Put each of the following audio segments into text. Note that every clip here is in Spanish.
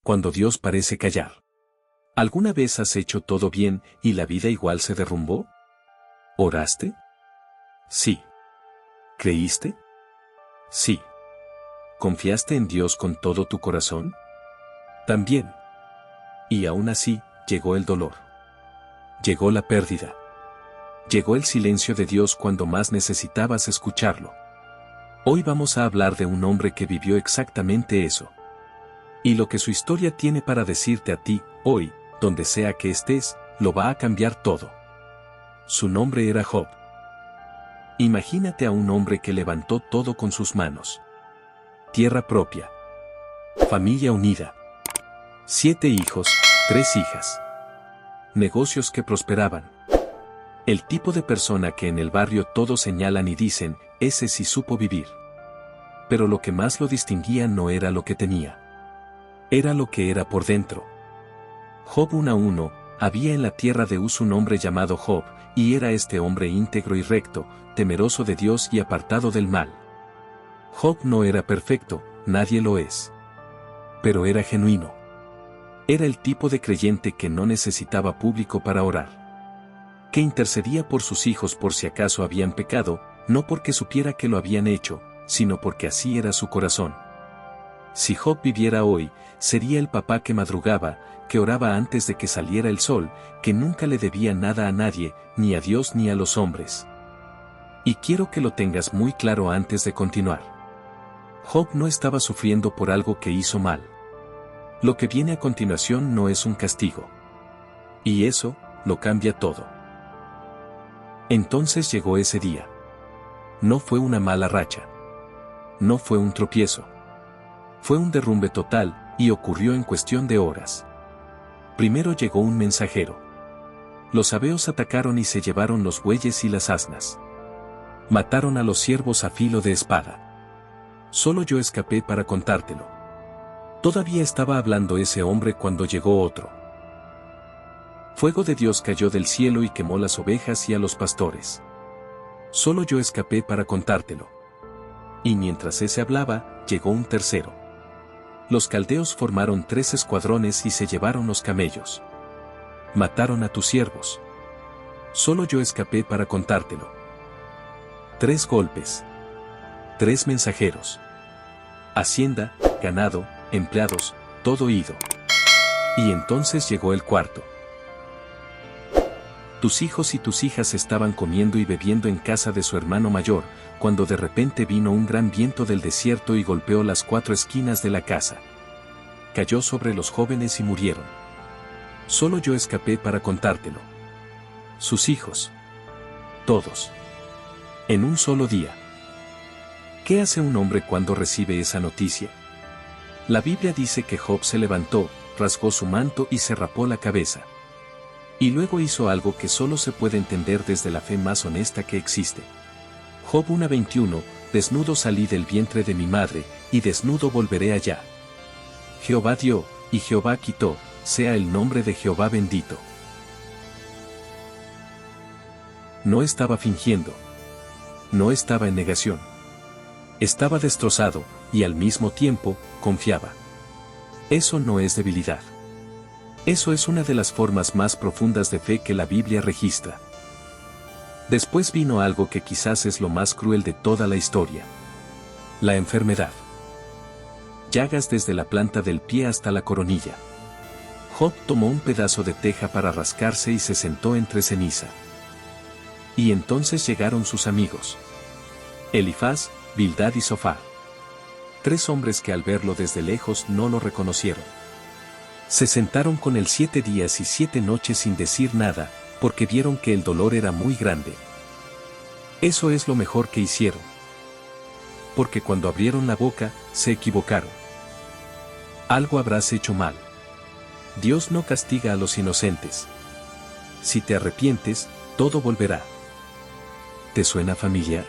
Cuando Dios parece callar. ¿Alguna vez has hecho todo bien y la vida igual se derrumbó? ¿Oraste? Sí. ¿Creíste? Sí. ¿Confiaste en Dios con todo tu corazón? También. Y aún así, llegó el dolor. Llegó la pérdida. Llegó el silencio de Dios cuando más necesitabas escucharlo. Hoy vamos a hablar de un hombre que vivió exactamente eso. Y lo que su historia tiene para decirte a ti, hoy, donde sea que estés, lo va a cambiar todo. Su nombre era Job. Imagínate a un hombre que levantó todo con sus manos. Tierra propia. Familia unida. 7 hijos, 3 hijas. Negocios que prosperaban. El tipo de persona que en el barrio todos señalan y dicen, ese sí supo vivir. Pero lo que más lo distinguía no era lo que tenía. Era lo que era por dentro. Job 1:1, había en la tierra de Uz un hombre llamado Job, y era este hombre íntegro y recto, temeroso de Dios y apartado del mal. Job no era perfecto, nadie lo es. Pero era genuino. Era el tipo de creyente que no necesitaba público para orar. Que intercedía por sus hijos por si acaso habían pecado, no porque supiera que lo habían hecho, sino porque así era su corazón. Si Job viviera hoy, sería el papá que madrugaba, que oraba antes de que saliera el sol, que nunca le debía nada a nadie, ni a Dios ni a los hombres. Y quiero que lo tengas muy claro antes de continuar. Job no estaba sufriendo por algo que hizo mal. Lo que viene a continuación no es un castigo. Y eso, lo cambia todo. Entonces llegó ese día. No fue una mala racha. No fue un tropiezo. Fue un derrumbe total, y ocurrió en cuestión de horas. Primero llegó un mensajero. Los sabeos atacaron y se llevaron los bueyes y las asnas. Mataron a los siervos a filo de espada. Solo yo escapé para contártelo. Todavía estaba hablando ese hombre cuando llegó otro. Fuego de Dios cayó del cielo y quemó las ovejas y a los pastores. Solo yo escapé para contártelo. Y mientras ese hablaba, llegó un tercero. Los caldeos formaron 3 escuadrones y se llevaron los camellos. Mataron a tus siervos. Solo yo escapé para contártelo. 3 golpes. 3 mensajeros. Hacienda, ganado, empleados, todo ido. Y entonces llegó el cuarto. Tus hijos y tus hijas estaban comiendo y bebiendo en casa de su hermano mayor, cuando de repente vino un gran viento del desierto y golpeó las 4 esquinas de la casa. Cayó sobre los jóvenes y murieron. Solo yo escapé para contártelo. Sus hijos. Todos. En un solo día. ¿Qué hace un hombre cuando recibe esa noticia? La Biblia dice que Job se levantó, rasgó su manto y se rapó la cabeza. Y luego hizo algo que solo se puede entender desde la fe más honesta que existe. Job 1:21, desnudo salí del vientre de mi madre, y desnudo volveré allá. Jehová dio, y Jehová quitó, sea el nombre de Jehová bendito. No estaba fingiendo. No estaba en negación. Estaba destrozado, y al mismo tiempo, confiaba. Eso no es debilidad. Eso es una de las formas más profundas de fe que la Biblia registra. Después vino algo que quizás es lo más cruel de toda la historia. La enfermedad. Llagas desde la planta del pie hasta la coronilla. Job tomó un pedazo de teja para rascarse y se sentó entre ceniza. Y entonces llegaron sus amigos. Elifaz, Bildad y Zofar. 3 hombres que al verlo desde lejos no lo reconocieron. Se sentaron con él 7 días y 7 noches sin decir nada, porque vieron que el dolor era muy grande. Eso es lo mejor que hicieron. Porque cuando abrieron la boca, se equivocaron. Algo habrás hecho mal. Dios no castiga a los inocentes. Si te arrepientes, todo volverá. ¿Te suena familiar?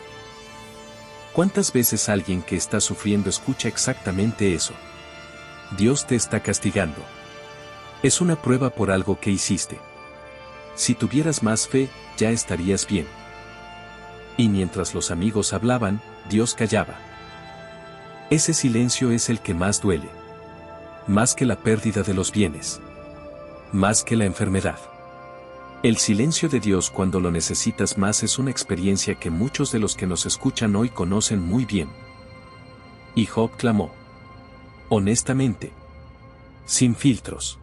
¿Cuántas veces alguien que está sufriendo escucha exactamente eso? Dios te está castigando. Es una prueba por algo que hiciste. Si tuvieras más fe, ya estarías bien. Y mientras los amigos hablaban, Dios callaba. Ese silencio es el que más duele. más que la pérdida de los bienes, más que la enfermedad. El silencio de Dios cuando lo necesitas más es una experiencia que muchos de los que nos escuchan hoy conocen muy bien. Y Job clamó. Honestamente. Sin filtros.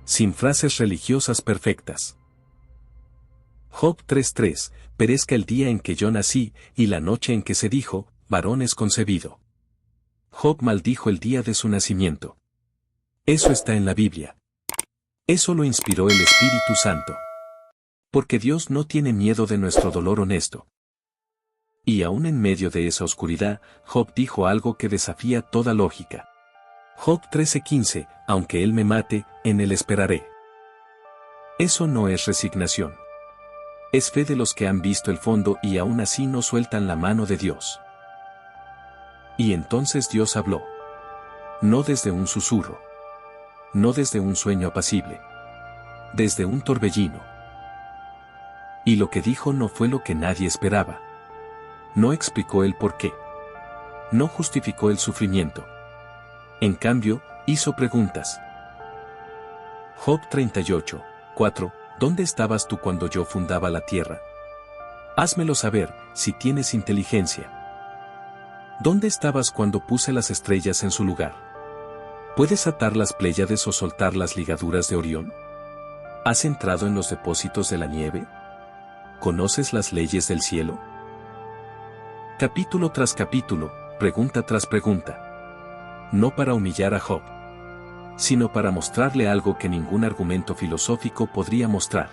Sin frases religiosas perfectas. Job 3:3, perezca el día en que yo nací, y la noche en que se dijo, varón es concebido. Job maldijo el día de su nacimiento. Eso está en la Biblia. Eso lo inspiró el Espíritu Santo. Porque Dios no tiene miedo de nuestro dolor honesto. Y aún en medio de esa oscuridad, Job dijo algo que desafía toda lógica. Job 13:15, aunque él me mate, en él esperaré. Eso no es resignación. Es fe de los que han visto el fondo y aún así no sueltan la mano de Dios. Y entonces Dios habló. No desde un susurro. No desde un sueño apacible. Desde un torbellino. Y lo que dijo no fue lo que nadie esperaba. No explicó el porqué. No justificó el sufrimiento. En cambio, hizo preguntas. Job 38:4, ¿dónde estabas tú cuando yo fundaba la tierra? Házmelo saber, si tienes inteligencia. ¿Dónde estabas cuando puse las estrellas en su lugar? ¿Puedes atar las Pléyades o soltar las ligaduras de Orión? ¿Has entrado en los depósitos de la nieve? ¿Conoces las leyes del cielo? Capítulo tras capítulo, pregunta tras pregunta. No para humillar a Job, sino para mostrarle algo que ningún argumento filosófico podría mostrar.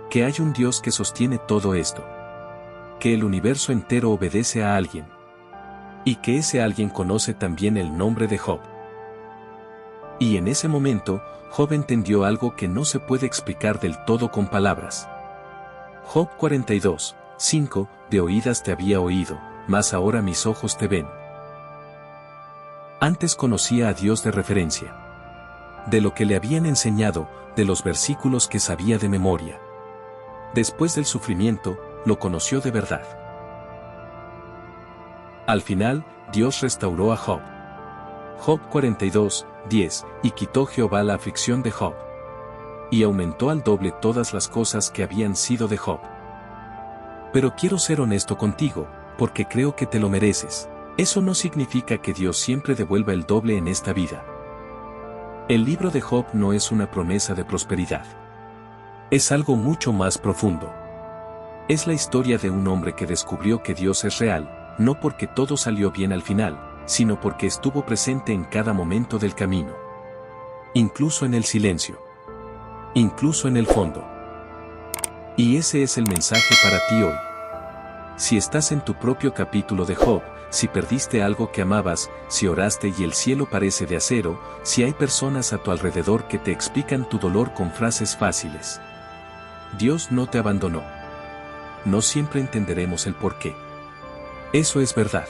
Que hay un Dios que sostiene todo esto. Que el universo entero obedece a alguien. Y que ese alguien conoce también el nombre de Job. Y en ese momento, Job entendió algo que no se puede explicar del todo con palabras. Job 42:5, de oídas te había oído, mas ahora mis ojos te ven. Antes conocía a Dios de referencia. De lo que le habían enseñado, de los versículos que sabía de memoria. Después del sufrimiento, lo conoció de verdad. Al final, Dios restauró a Job. Job 42:10, y quitó Jehová la aflicción de Job. Y aumentó al doble todas las cosas que habían sido de Job. Pero quiero ser honesto contigo, porque creo que te lo mereces. Eso no significa que Dios siempre devuelva el doble en esta vida. El libro de Job no es una promesa de prosperidad. Es algo mucho más profundo. Es la historia de un hombre que descubrió que Dios es real, no porque todo salió bien al final, sino porque estuvo presente en cada momento del camino. Incluso en el silencio. Incluso en el fondo. Y ese es el mensaje para ti hoy. Si estás en tu propio capítulo de Job, si perdiste algo que amabas, si oraste y el cielo parece de acero, si hay personas a tu alrededor que te explican tu dolor con frases fáciles. Dios no te abandonó. No siempre entenderemos el porqué. Eso es verdad.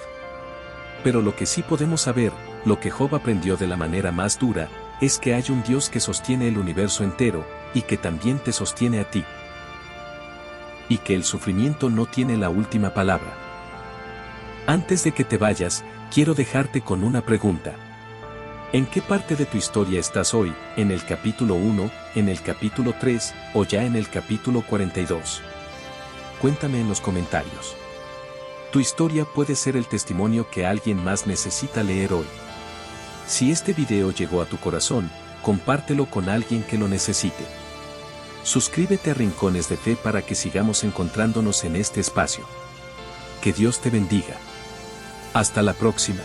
Pero lo que sí podemos saber, lo que Job aprendió de la manera más dura, es que hay un Dios que sostiene el universo entero, y que también te sostiene a ti. Y que el sufrimiento no tiene la última palabra. Antes de que te vayas, quiero dejarte con una pregunta. ¿En qué parte de tu historia estás hoy, en el capítulo 1, en el capítulo 3, o ya en el capítulo 42? Cuéntame en los comentarios. Tu historia puede ser el testimonio que alguien más necesita leer hoy. Si este video llegó a tu corazón, compártelo con alguien que lo necesite. Suscríbete a Rincones de Fe para que sigamos encontrándonos en este espacio. Que Dios te bendiga. Hasta la próxima.